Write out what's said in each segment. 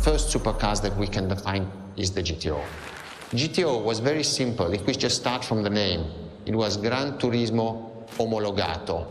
first supercars that we can define is the GTO. GTO was very simple. If we just start from the name, it was Gran Turismo Omologato.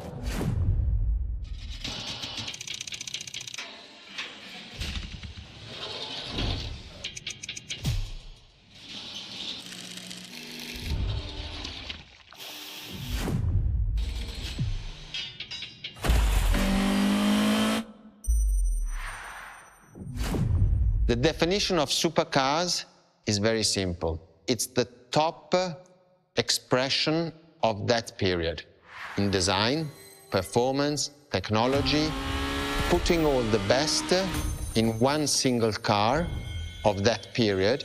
The definition of supercars is very simple. It's the top expression of that period in design, performance, technology, putting all the best in one single car of that period.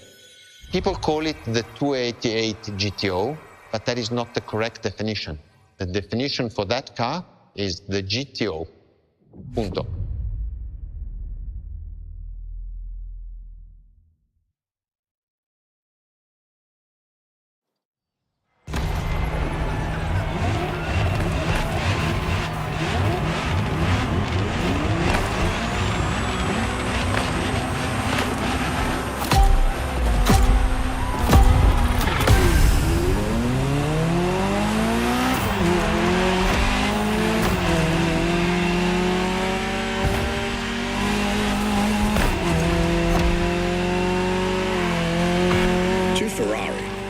People call it the 288 GTO, but that is not the correct definition. The definition for that car is the GTO. Punto.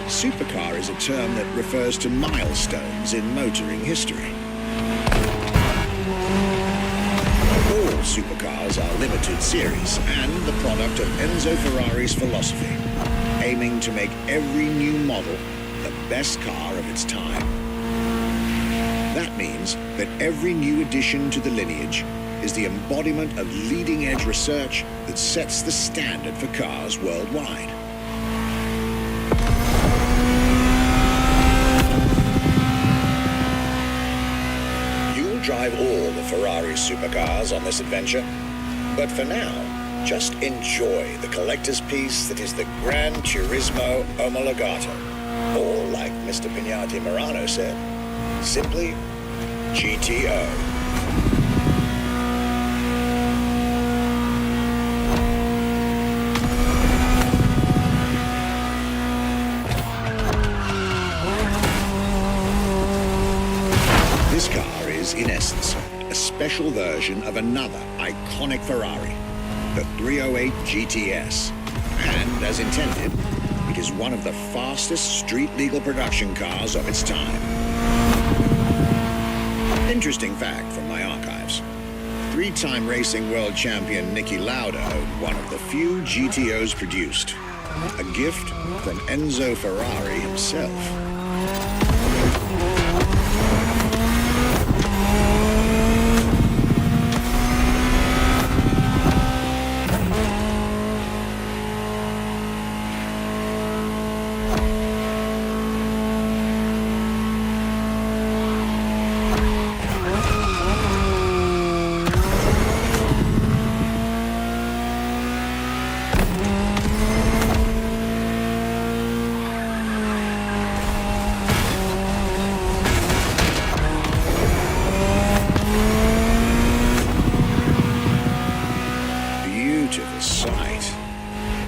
Supercar is a term that refers to milestones in motoring history. All supercars are limited series and the product of Enzo Ferrari's philosophy, aiming to make every new model the best car of its time. That means that every new addition to the lineage is the embodiment of leading-edge research that sets the standard for cars worldwide. Drive all the Ferrari supercars on this adventure, but for now, just enjoy the collector's piece that is the Gran Turismo Omologato, or like Mr. Pignati Morano said, simply GTO. This car is, in essence, a special version of another iconic Ferrari, the 308 GTS. And, as intended, it is one of the fastest street-legal production cars of its time. Interesting fact from my archives. Three-time racing world champion Niki Lauda owned one of the few GTOs produced. A gift from Enzo Ferrari himself.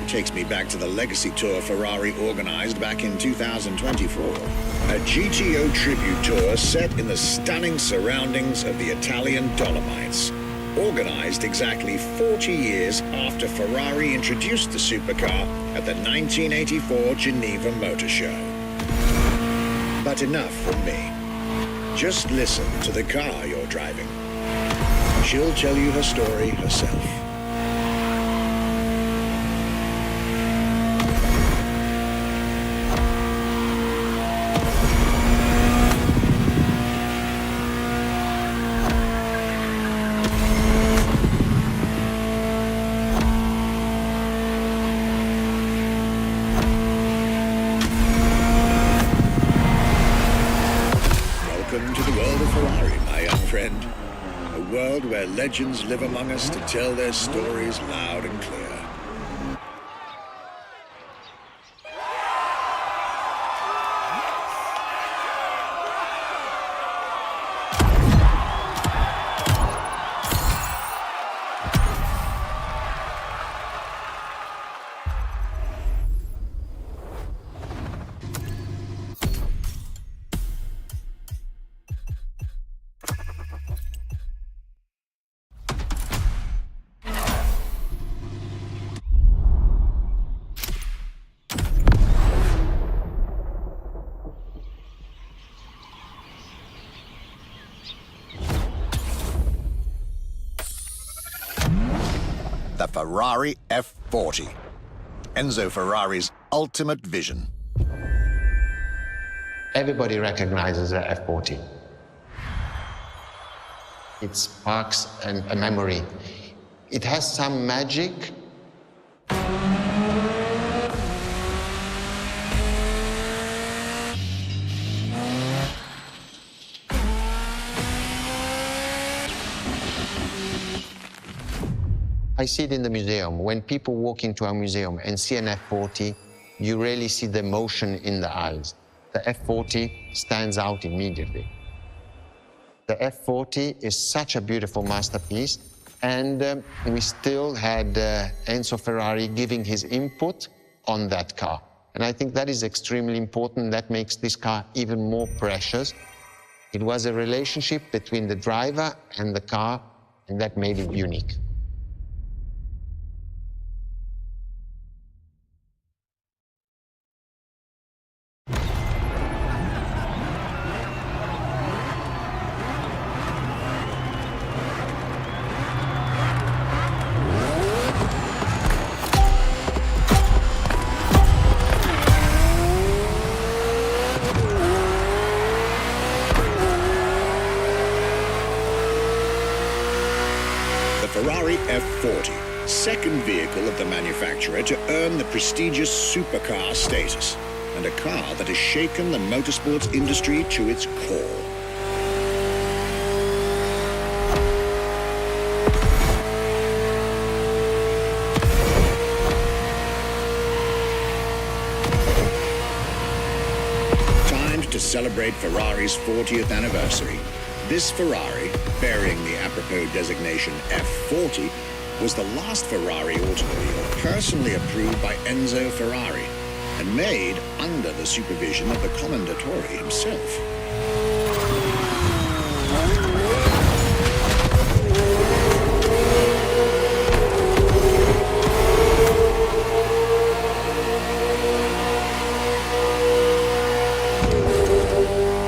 Takes me back to the Legacy Tour Ferrari organized back in 2024. A GTO tribute tour set in the stunning surroundings of the Italian Dolomites. Organized exactly 40 years after Ferrari introduced the supercar at the 1984 Geneva Motor Show. But enough from me. Just listen to the car you're driving. She'll tell you her story herself. Welcome to the world of Ferrari, my young friend. A world where legends live among us to tell their stories loud and clear. the Ferrari F40. Enzo Ferrari's ultimate vision. Everybody recognizes the F40. It sparks a memory. It has some magic. I see it in the museum. When people walk into a museum and see an F40, you really see the emotion in the eyes. The F40 stands out immediately. The F40 is such a beautiful masterpiece, and we still had Enzo Ferrari giving his input on that car. And I think that is extremely important. That makes this car even more precious. It was a relationship between the driver and the car, and that made it unique. Ferrari F40, second vehicle of the manufacturer to earn the prestigious supercar status, and a car that has shaken the motorsports industry to its core. Time to celebrate Ferrari's 40th anniversary. This Ferrari, bearing the apropos designation F40, was the last Ferrari automobile personally approved by Enzo Ferrari and made under the supervision of the Commendatore himself.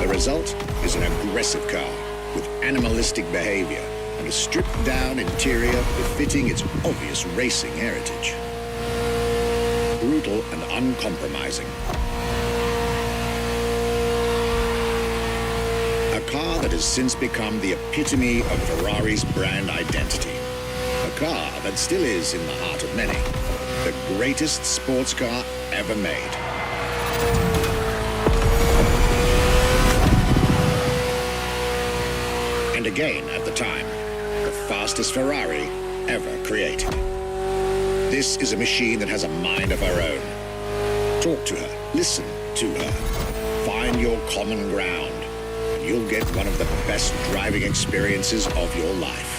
The result is an aggressive car with animalistic behavior and a stripped-down interior befitting its obvious racing heritage. Brutal and uncompromising. A car that has since become the epitome of Ferrari's brand identity. A car that still is in the heart of many, the greatest sports car ever made. And again, at the time, the fastest Ferrari ever created. This is a machine that has a mind of her own. Talk to her, listen to her, find your common ground, and you'll get one of the best driving experiences of your life.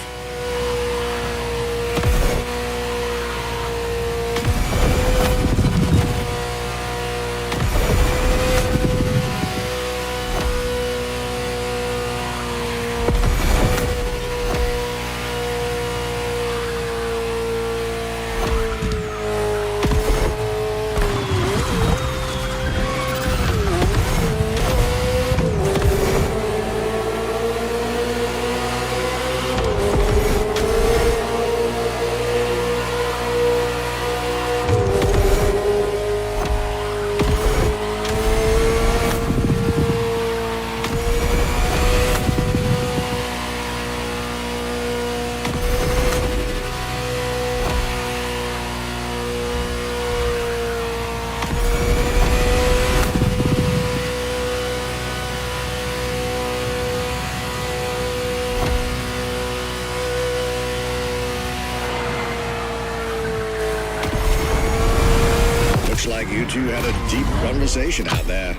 Looks like you two had a deep conversation out there.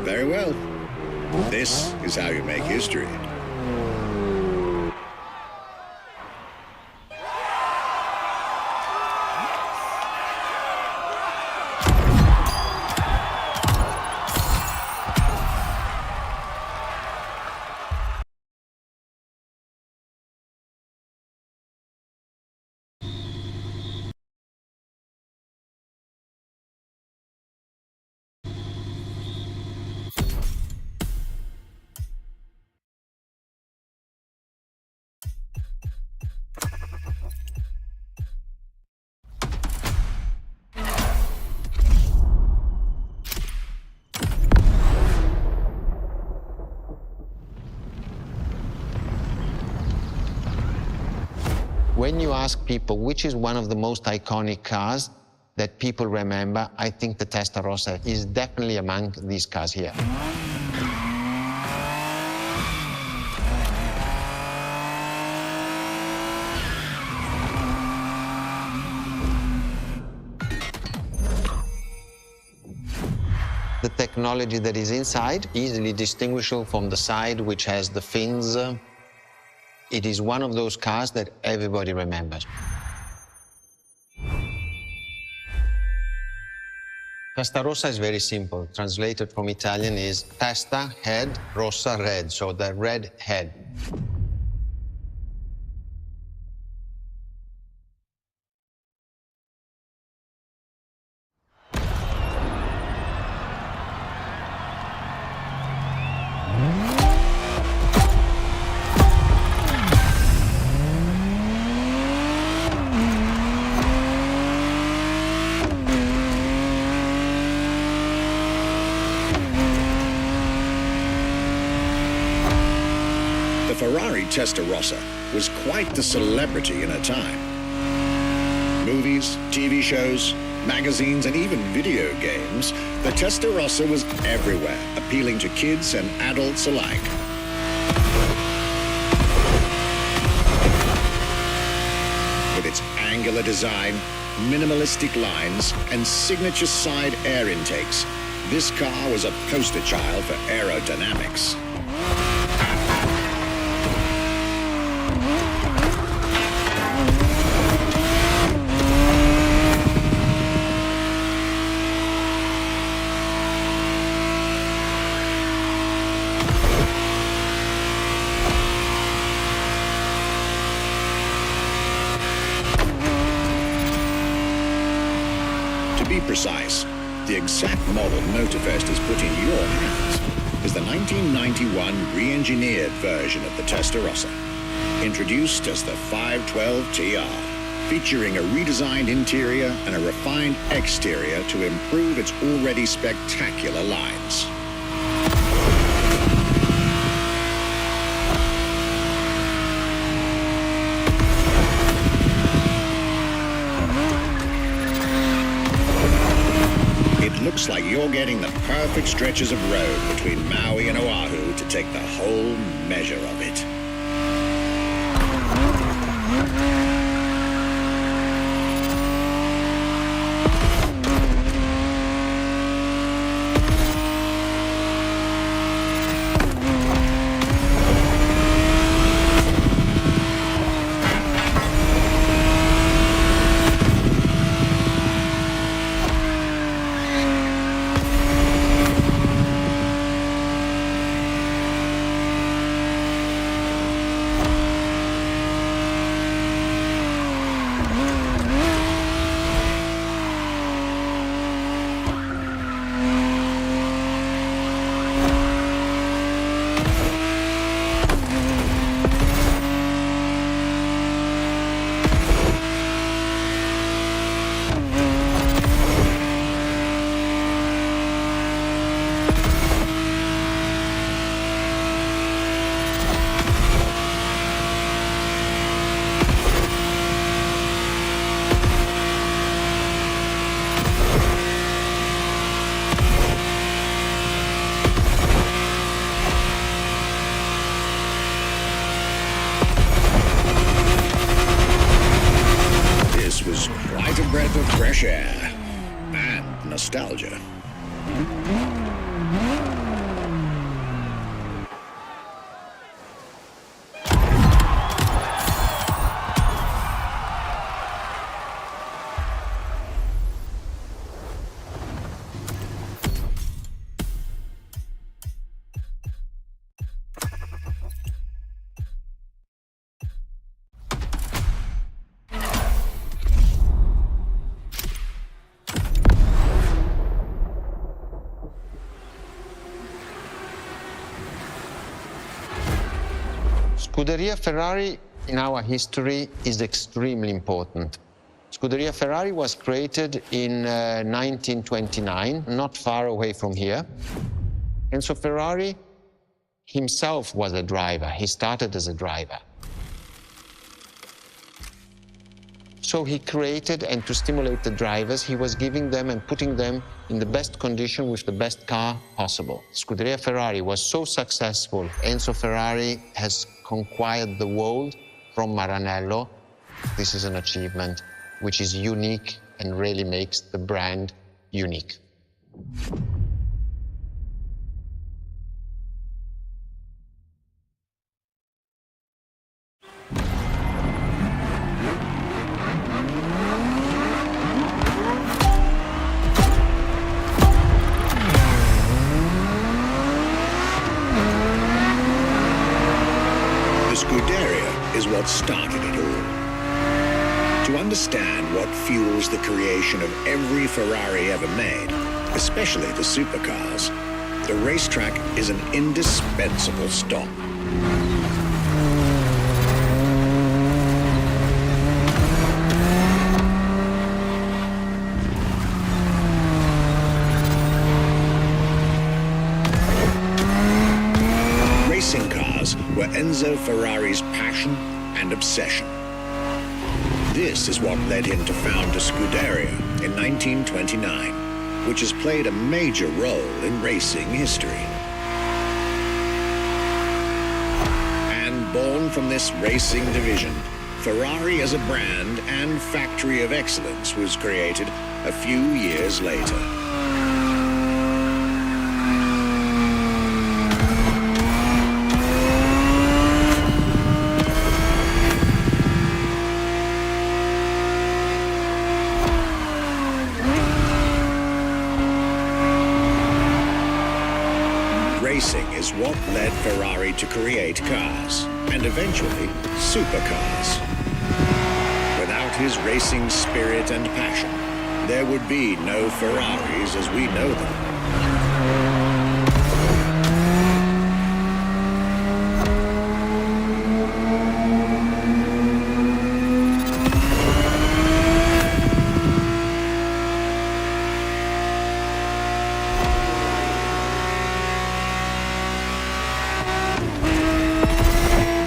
Very well. This is how you make history. When you ask people which is one of the most iconic cars that people remember, I think the Testarossa is definitely among these cars here. The technology that is inside, easily distinguishable from the side which has the fins. It is one of those cars that everybody remembers. Testarossa is very simple. Translated from Italian is testa, head, rossa, red, so the red head. The Ferrari Testarossa was quite the celebrity in her time. Movies, TV shows, magazines, and even video games, the Testarossa was everywhere, appealing to kids and adults alike. With its angular design, minimalistic lines, and signature side air intakes, this car was a poster child for aerodynamics. To be precise, the exact model Motorfest has put in your hands is the 1991 re-engineered version of the Testarossa, introduced as the 512 TR, featuring a redesigned interior and a refined exterior to improve its already spectacular lines. Looks like you're getting the perfect stretches of road between Maui and Oahu to take the whole measure of it. Breath of fresh air and nostalgia. Scuderia Ferrari in our history is extremely important. Scuderia Ferrari was created in 1929, not far away from here. And so Ferrari himself was a driver. He started as a driver. So he created, and to stimulate the drivers, he was giving them and putting them in the best condition with the best car possible. Scuderia Ferrari was so successful. Enzo Ferrari has conquered the world from Maranello. This is an achievement which is unique and really makes the brand unique. The Scuderia is what started it all. To understand what fuels the creation of every Ferrari ever made, especially the supercars, the racetrack is an indispensable stop. Racing cars were Enzo Ferrari's passion and obsession. This is what led him to found a Scuderia in 1929, which has played a major role in racing history. And born from this racing division, Ferrari as a brand and factory of excellence was created a few years later. Racing is what led Ferrari to create cars, and eventually, supercars. Without his racing spirit and passion, there would be no Ferraris as we know them.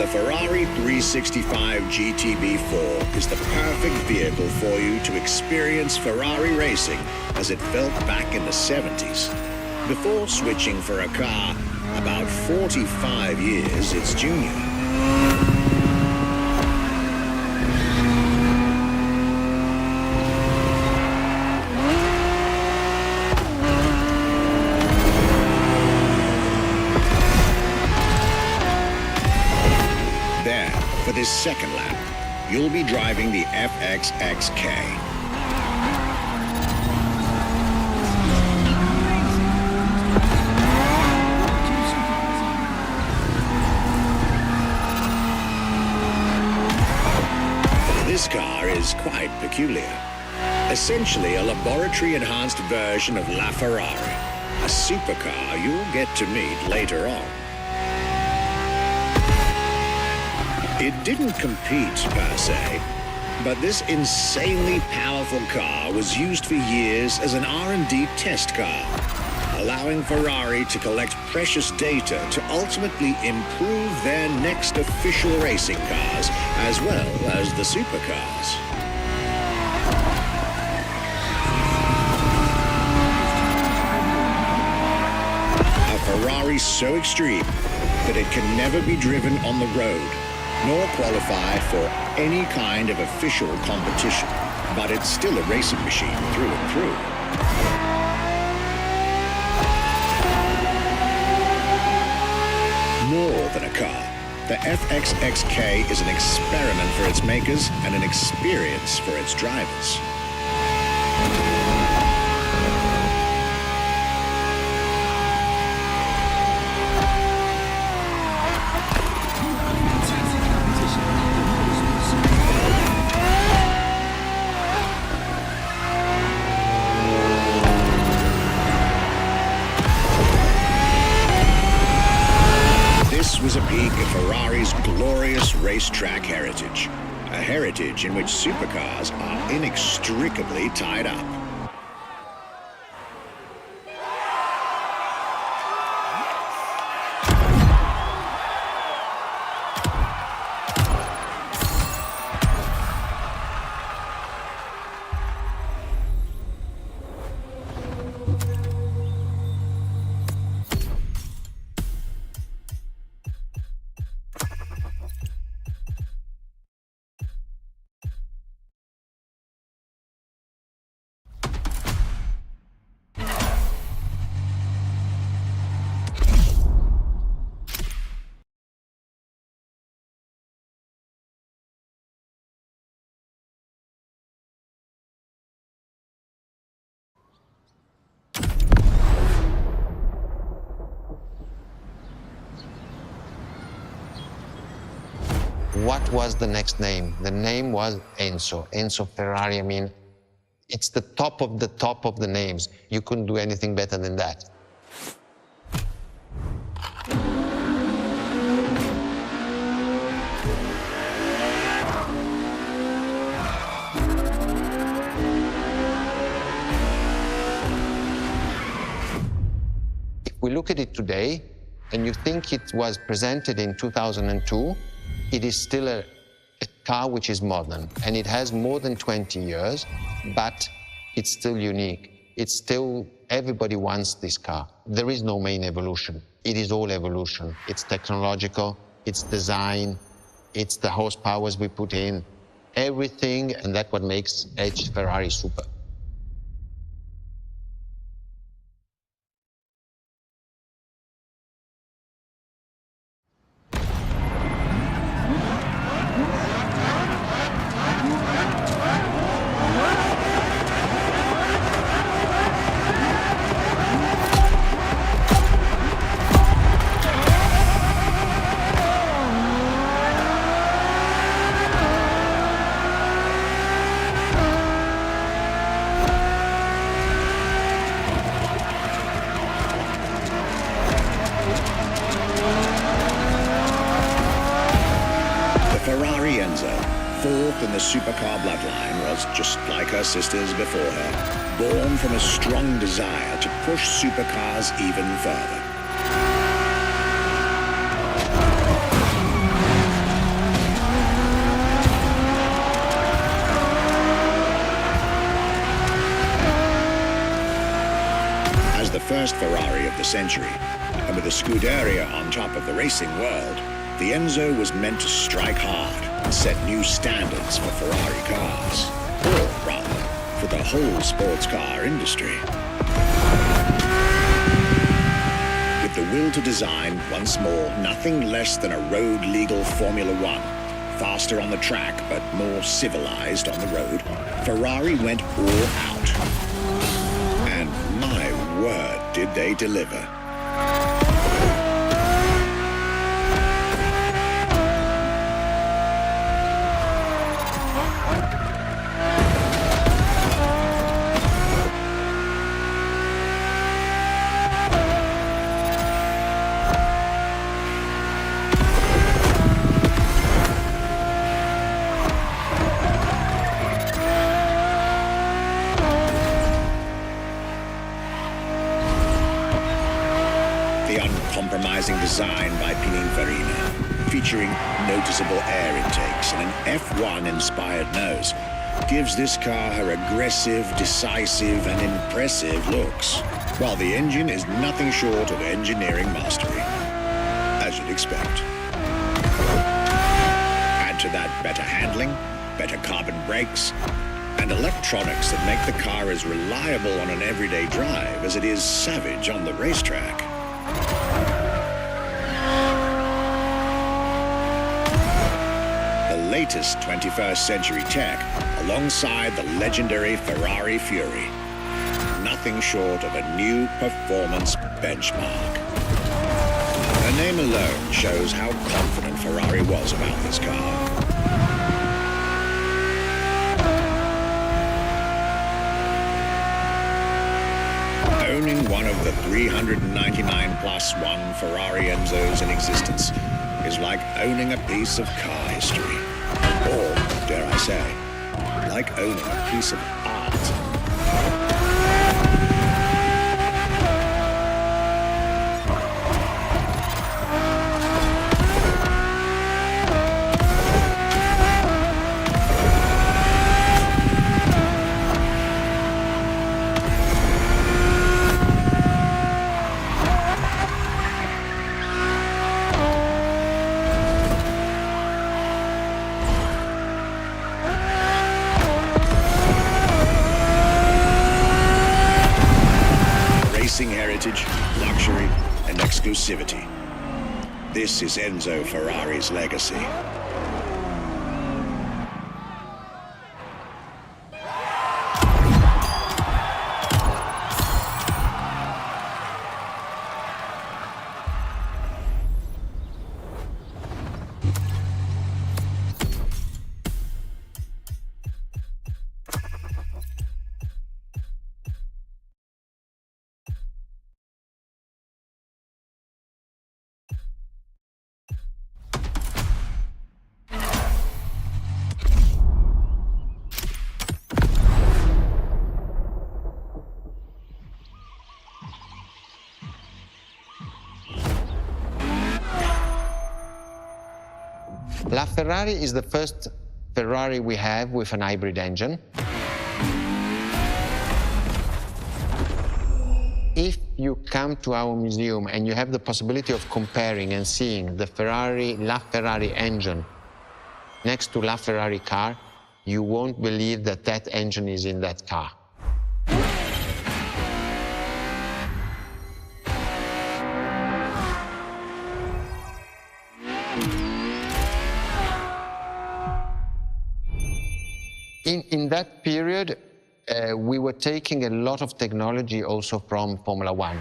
Ferrari 365 GTB4 is the perfect vehicle for you to experience Ferrari racing as it felt back in the 70s, before switching for a car about 45 years its junior. For this second lap, you'll be driving the FXXK. This car is quite peculiar. Essentially a laboratory-enhanced version of La Ferrari, a supercar you'll get to meet later on. It didn't compete, per se, but this insanely powerful car was used for years as an R&D test car, allowing Ferrari to collect precious data to ultimately improve their next official racing cars, as well as the supercars. A Ferrari so extreme that it can never be driven on the road, nor qualify for any kind of official competition, but it's still a racing machine through and through. More than a car, the FXXK is an experiment for its makers and an experience for its drivers. Was a peek at Ferrari's glorious racetrack heritage, a heritage in which supercars are inextricably tied up. what was the next name? The name was Enzo. Enzo Ferrari, I mean, it's the top of the names. You couldn't do anything better than that. If we look at it today, and you think it was presented in 2002, it is still a car which is modern, and it has more than 20 years, but it's still unique. It's still, everybody wants this car. There is no main evolution. It is all evolution. It's technological, it's design, it's the horsepowers we put in, everything, and that's what makes Ferrari super. Fourth in the supercar bloodline, was just like her sisters before her, born from a strong desire to push supercars even further. As the first Ferrari of the century, and with a Scuderia on top of the racing world, the Enzo was meant to strike hard and set new standards for Ferrari cars, or rather, for the whole sports car industry. With the will to design, once more, nothing less than a road-legal Formula One, faster on the track but more civilized on the road, Ferrari went all out. And my word, did they deliver. Uncompromising design by Pininfarina, featuring noticeable air intakes and an F1-inspired nose, gives this car her aggressive, decisive, and impressive looks, while the engine is nothing short of engineering mastery, as you'd expect. Add to that better handling, better carbon brakes, and electronics that make the car as reliable on an everyday drive as it is savage on the racetrack. The latest 21st century tech, alongside the legendary Ferrari Fury. Nothing short of a new performance benchmark. Her name alone shows how confident Ferrari was about this car. Owning one of the 399 plus one Ferrari Enzos in existence is like owning a piece of car history. Or, dare I say, like owning a piece of art. Heritage, luxury, and exclusivity. This is Enzo Ferrari's legacy. LaFerrari is the first Ferrari we have with an hybrid engine. If you come to our museum and you have the possibility of comparing and seeing the LaFerrari engine next to LaFerrari car, you won't believe that that engine is in that car. In that period, we were taking a lot of technology also from Formula One.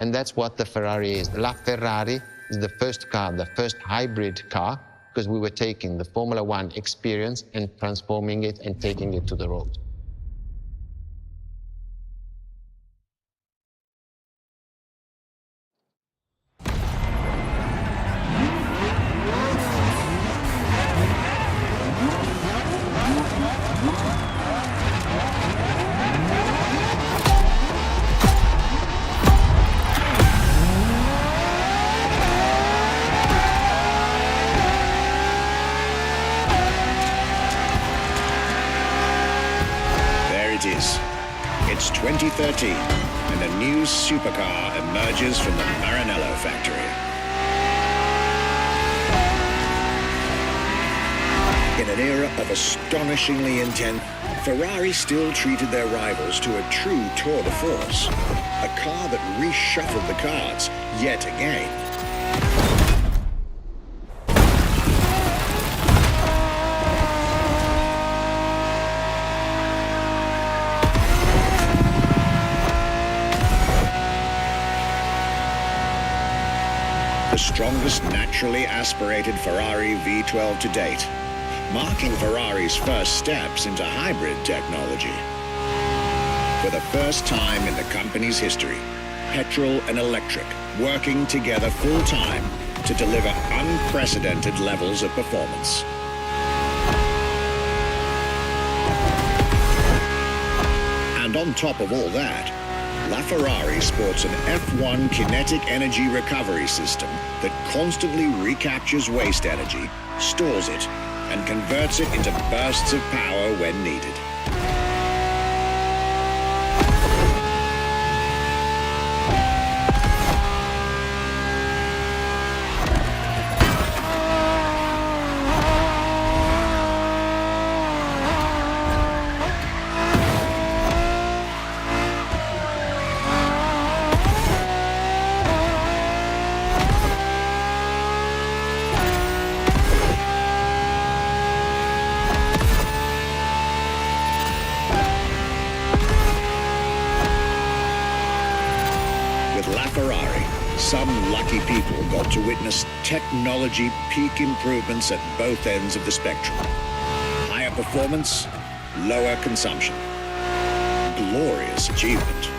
And that's what the Ferrari is. The LaFerrari is the first car, the first hybrid car, because we were taking the Formula One experience and transforming it and taking it to the road. It's 2013, and a new supercar emerges from the Maranello factory. In an era of astonishingly intense, Ferrari still treated their rivals to a true tour de force, a car that reshuffled the cards yet again. The strongest naturally aspirated Ferrari V12 to date, marking Ferrari's first steps into hybrid technology. For the first time in the company's history, petrol and electric working together full-time to deliver unprecedented levels of performance. And on top of all that, LaFerrari sports an F1 kinetic energy recovery system that constantly recaptures waste energy, stores it, and converts it into bursts of power when needed. Some lucky people got to witness technology peak improvements at both ends of the spectrum. Higher performance, lower consumption. Glorious achievement.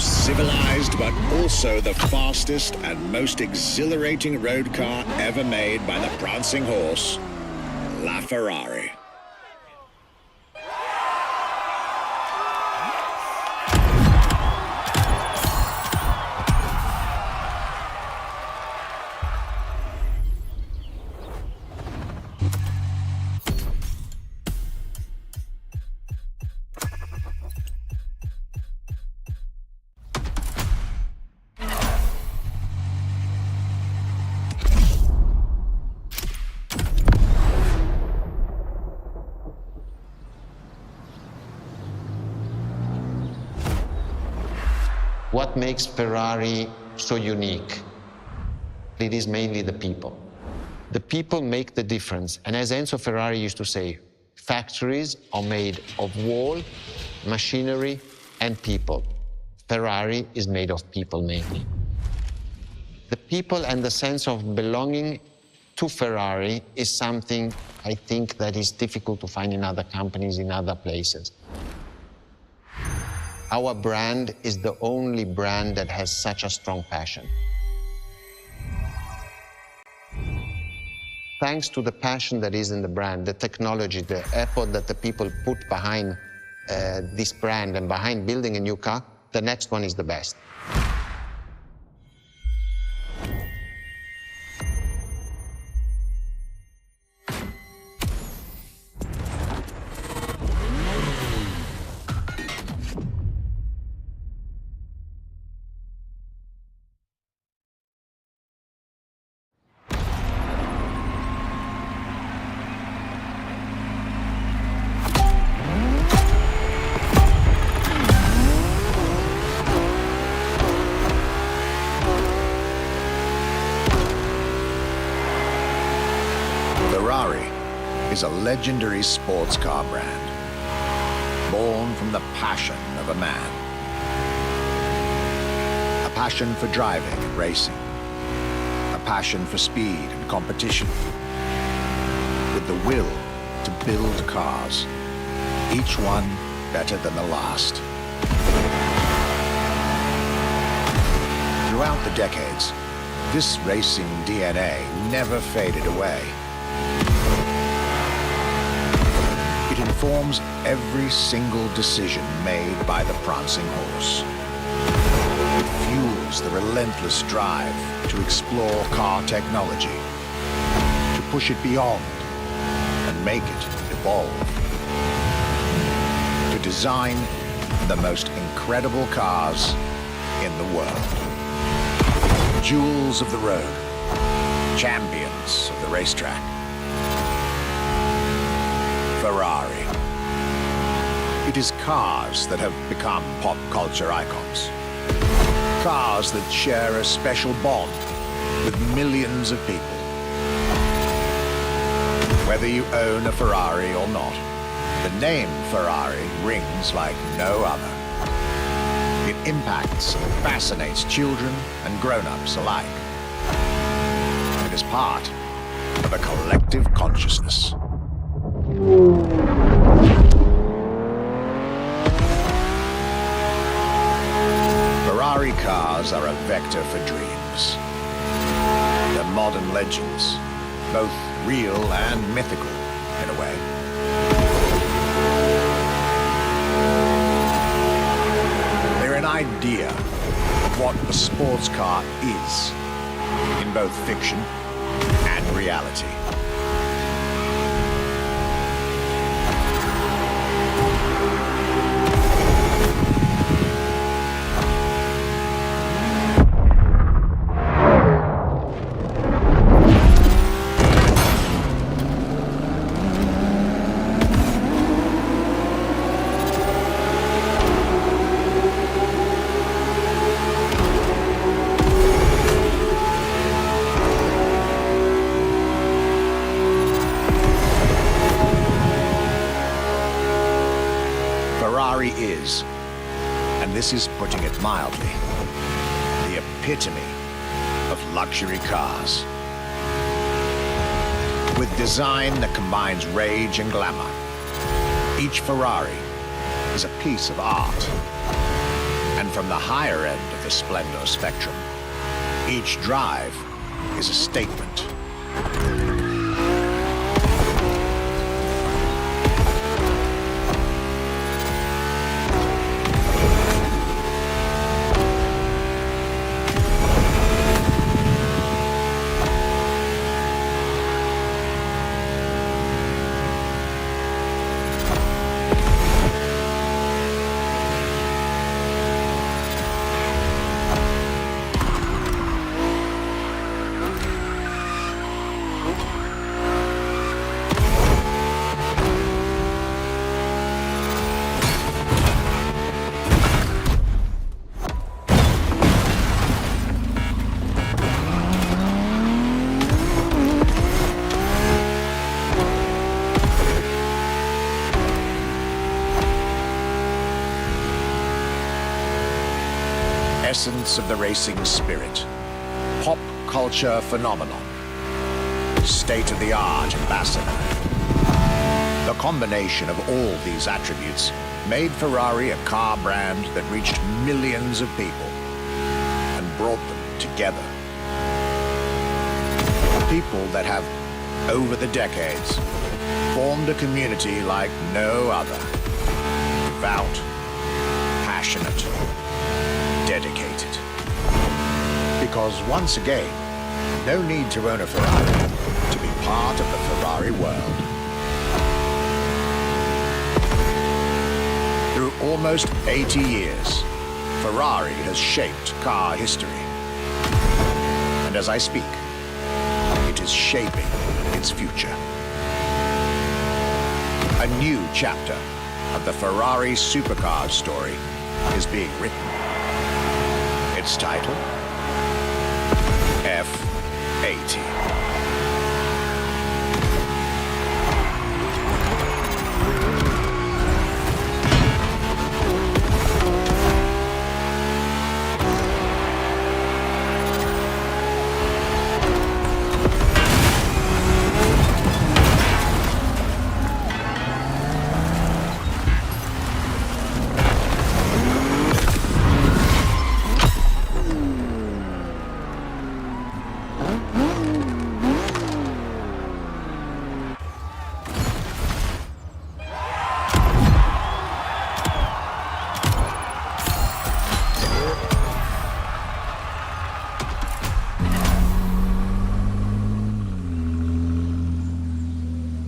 Civilized, but also the fastest and most exhilarating road car ever made by the prancing horse, LaFerrari. what makes Ferrari so unique? It is mainly the people. The people make the difference. And as Enzo Ferrari used to say, factories are made of wall, machinery, and people. Ferrari is made of people mainly. The people and the sense of belonging to Ferrari is something I think that is difficult to find in other companies, in other places. Our brand is the only brand that has such a strong passion. Thanks to the passion that is in the brand, the technology, the effort that the people put behind this brand and behind building a new car, the next one is the best. Ferrari is a legendary sports car brand, born from the passion of a man. A passion for driving and racing, a passion for speed and competition, with the will to build cars, each one better than the last. Throughout the decades, this racing DNA never faded away. It informs every single decision made by the prancing horse. It fuels the relentless drive to explore car technology, to push it beyond and make it evolve, to design the most incredible cars in the world. Jewels of the road, champions of the racetrack. Ferrari. It is cars that have become pop culture icons. Cars that share a special bond with millions of people. Whether you own a Ferrari or not, the name Ferrari rings like no other. It impacts and fascinates children and grown-ups alike. It is part of a collective consciousness. Ferrari cars are a vector for dreams. They're modern legends, both real and mythical in a way. They're an idea of what a sports car is, in both fiction and reality. Ferrari is, and this is putting it mildly, the epitome of luxury cars. With design that combines rage and glamour, each Ferrari is a piece of art. And from the higher end of the splendor spectrum, each drive is a statement. essence of the racing spirit, pop culture phenomenon, state-of-the-art ambassador. The combination of all these attributes made Ferrari a car brand that reached millions of people and brought them together. People that have, over the decades, formed a community like no other. Devout, passionate, dedicated. Because once again, no need to own a Ferrari to be part of the Ferrari world. Through almost 80 years, Ferrari has shaped car history. And as I speak, it is shaping its future. A new chapter of the Ferrari Supercars story is being written. Its title, F80.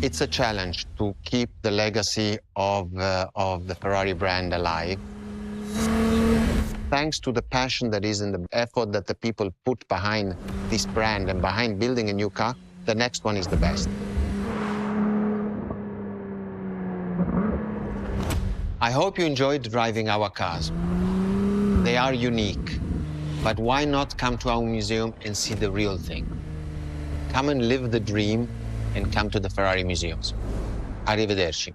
It's a challenge to keep the legacy of the Ferrari brand alive. Thanks to the passion that is in the effort that the people put behind this brand and behind building a new car, the next one is the best. I hope you enjoyed driving our cars. They are unique, but why not come to our museum and see the real thing? Come and live the dream and come to the Ferrari museums. Arrivederci.